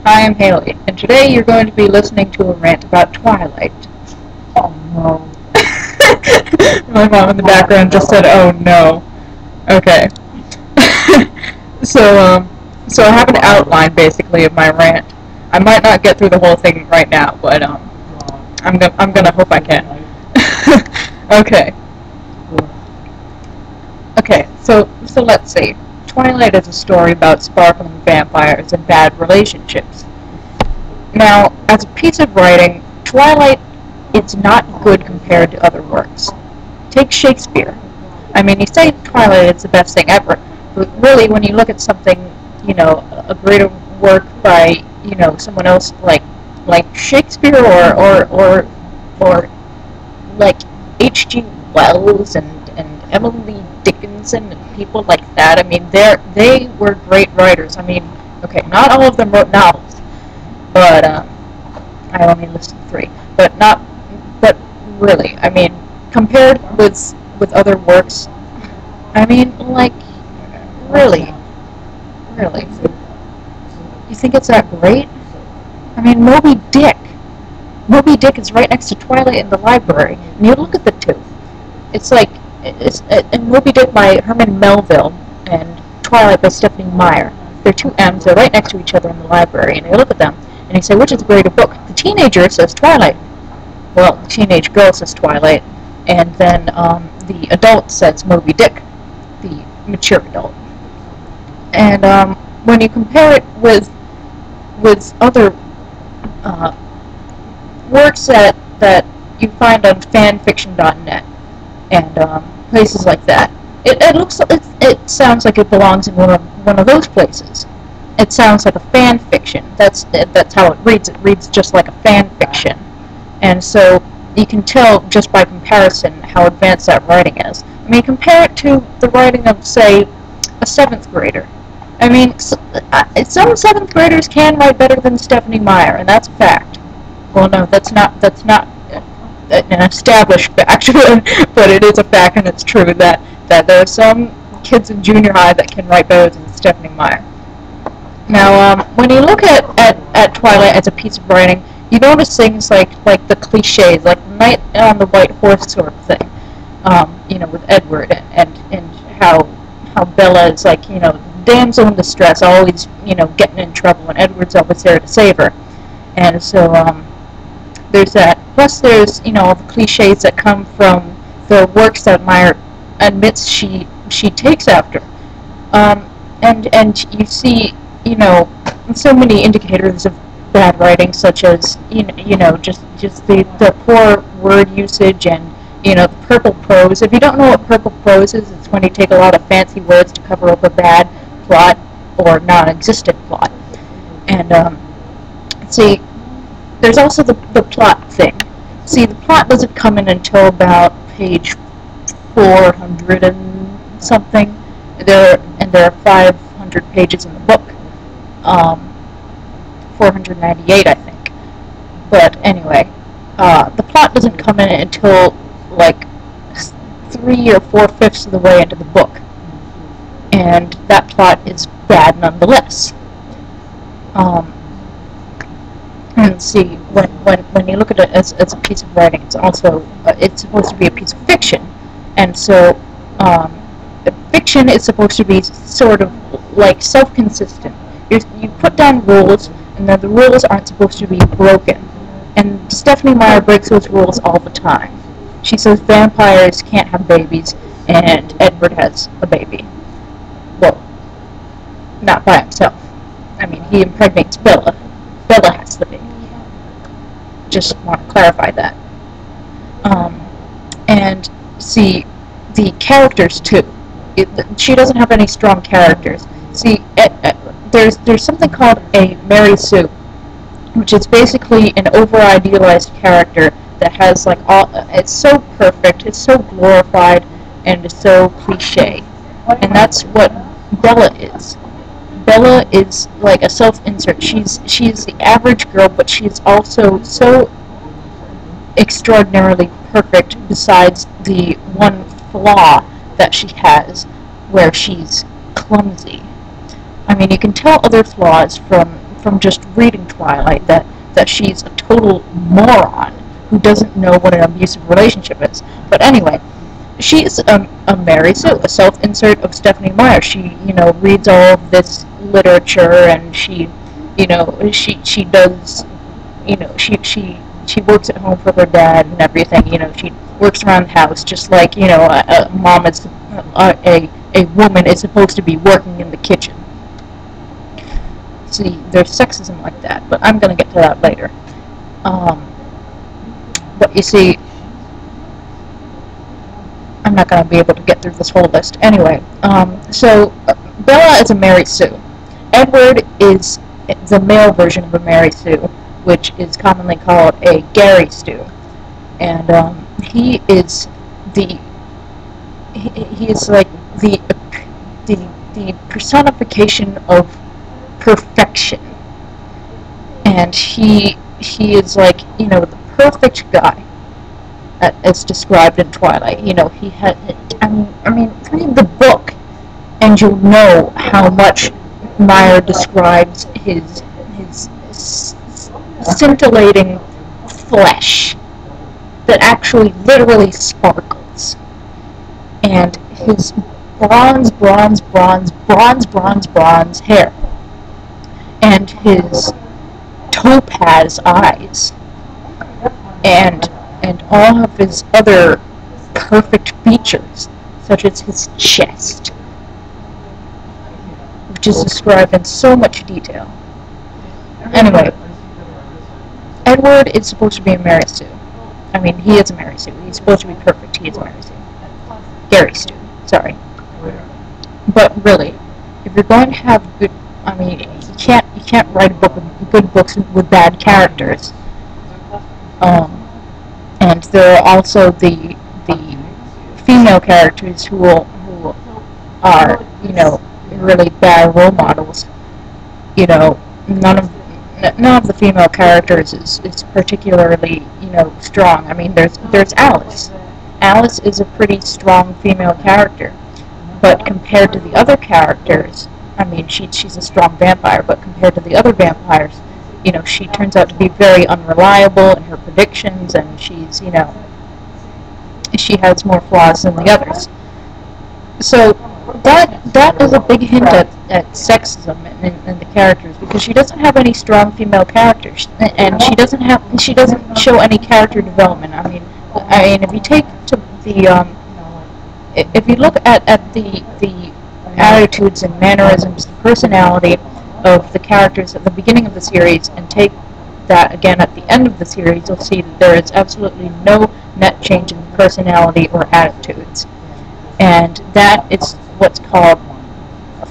I am Haley, and today you're going to be listening to a rant about Twilight. Oh no. My mom in the background just said, "Oh no." Okay. So I have an outline basically of my rant. I might not get through the whole thing right now, but I'm gonna hope I can. Okay. Okay. So let's see. Twilight is a story about sparkling vampires and bad relationships. Now, as a piece of writing, Twilight is not good compared to other works. Take Shakespeare. I mean, you say Twilight is the best thing ever, but really, when you look at something, a greater work by, someone else like Shakespeare or like H.G. Wells and Emily Dickinson and people like that. I mean, they were great writers. I mean, okay, not all of them wrote novels, but I only listed 3. But really, I mean, compared with other works, I mean, like, really, you think it's that great? I mean, Moby Dick is right next to Twilight in the library, and you look at the two. It's like and Moby Dick by Herman Melville and Twilight by Stephanie Meyer. They're 2 M's. They're right next to each other in the library, and you look at them and you say, which is the greater book? The teenager says Twilight. Well, the teenage girl says Twilight, and then the adult says Moby Dick, the mature adult. And when you compare it with other works that you find on fanfiction.net and places like that, it sounds like it belongs in one of those places. It sounds like a fan fiction. That's how it reads. It reads just like a fan fiction, and so you can tell just by comparison how advanced that writing is. I mean, compare it to the writing of, say, a 7th grader. I mean, some 7th graders can write better than Stephanie Meyer, and that's a fact. Well, no, that's not an established fact, but it is a fact, and it's true that there are some kids in junior high that can write better than Stephanie Meyer. Now, when you look at Twilight as a piece of writing, you notice things like the cliches, like the knight on the white horse sort of thing, with Edward, and how Bella is like, damsel in distress, always, getting in trouble, and Edward's always there to save her. And so, there's that. Plus, there's, all the cliches that come from the works that Meyer admits she takes after. And you see, so many indicators of bad writing, such as, just the poor word usage and, the purple prose. If you don't know what purple prose is, it's when you take a lot of fancy words to cover up a bad plot or non-existent plot. And, see, there's also the plot thing. See, the plot doesn't come in until about page 400 and something. There are 500 pages in the book. 498, I think. But anyway, the plot doesn't come in until like 3 or 4/5 of the way into the book, and that plot is bad nonetheless. And see, when you look at it as a piece of writing, it's also it's supposed to be a piece of fiction, and so fiction is supposed to be sort of like self-consistent. You put down rules, and then the rules aren't supposed to be broken. And Stephanie Meyer breaks those rules all the time. She says vampires can't have babies, and Edward has a baby. Well, not by himself. I mean, he impregnates Bella. Bella has the baby. Just want to clarify that. And see, the characters too. She doesn't have any strong characters. See, there's something called a Mary Sue, which is basically an over-idealized character that has like it's so perfect, it's so glorified, and it's so cliche. And that's what Bella is. Bella is like a self-insert. She's the average girl, but she's also so extraordinarily perfect, besides the one flaw that she has, where she's clumsy. I mean, you can tell other flaws from from just reading Twilight that she's a total moron who doesn't know what an abusive relationship is. But anyway, she's a Mary Sue, a self-insert of Stephenie Meyer. She, reads all of this literature, and she does, she works at home for her dad and everything. She works around the house just like, a mom is, a woman is supposed to be working in the kitchen. See, there's sexism like that, but I'm going to get to that later. But you see, I'm not going to be able to get through this whole list. Anyway, so Bella is a Mary Sue. Edward is the male version of a Mary Sue, which is commonly called a Gary Stew. And he is like the personification of perfection. And he is like, the perfect guy, as described in Twilight. He had, I mean, read the book, and you'll know how much Meyer describes his scintillating flesh that actually literally sparkles, and his bronze hair, and his topaz eyes, and all of his other perfect features, such as his chest, which is described in so much detail. Anyway, Edward is supposed to be a Mary Sue. I mean, he is a Mary Sue. He's supposed to be perfect. He is a Mary Sue. Gary Stew, sorry. But really, if you're going to have good, I mean, you can't write a book with good books with bad characters. And there are also the female characters who are, really bad role models. None of the female characters is particularly, strong. I mean, there's Alice. Alice is a pretty strong female character, but compared to the other characters, I mean, she's a strong vampire, but compared to the other vampires, she turns out to be very unreliable in her predictions, and she's, she has more flaws than the others. So that is a big hint at sexism in the characters, because she doesn't have any strong female characters, and she doesn't show any character development. I mean, if you take to the if you look at the attitudes and mannerisms and personality of the characters at the beginning of the series, and take that again at the end of the series, you'll see that there is absolutely no net change in personality or attitudes. And that is what's called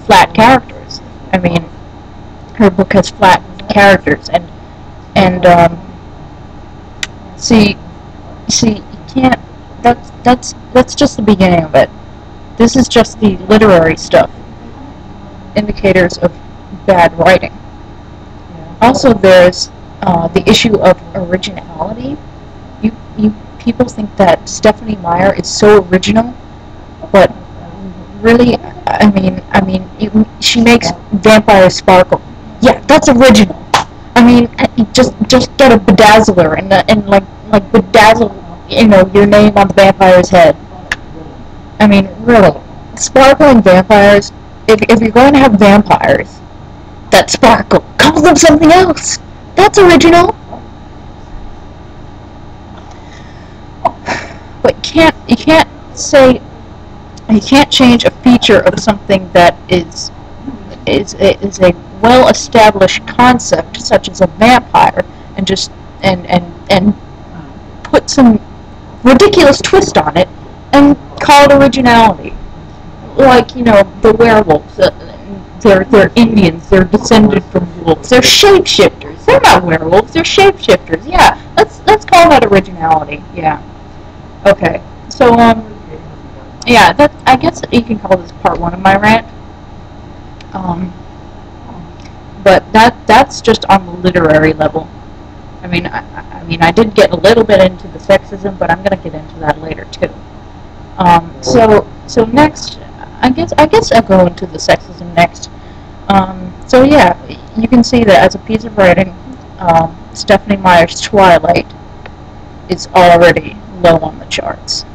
flat characters. I mean, her book has flat characters, and see, you can't. That's just the beginning of it. This is just the literary stuff, indicators of bad writing. Also, there's the issue of originality. You people think that Stephenie Meyer is so original, but really, I mean, she makes vampires sparkle. Yeah, that's original. I mean, just get a bedazzler and like bedazzle, your name on the vampire's head. I mean, really, sparkling vampires. If you're going to have vampires that sparkle, call them something else. That's original. But you can't change a feature of something that is a well-established concept, such as a vampire, and just and put some ridiculous twist on it and call it originality. Like, the werewolves. They're Indians. They're descended from wolves. They're shapeshifters. They're not werewolves. They're shapeshifters. Yeah, let's call that originality. Yeah. Okay. So yeah, I guess you can call this part 1 of my rant. But that's just on the literary level. I mean, I did get a little bit into the sexism, but I'm gonna get into that later too. So next, I guess I'll go into the sexism next. So yeah, you can see that as a piece of writing, Stephanie Meyer's Twilight is already low on the charts.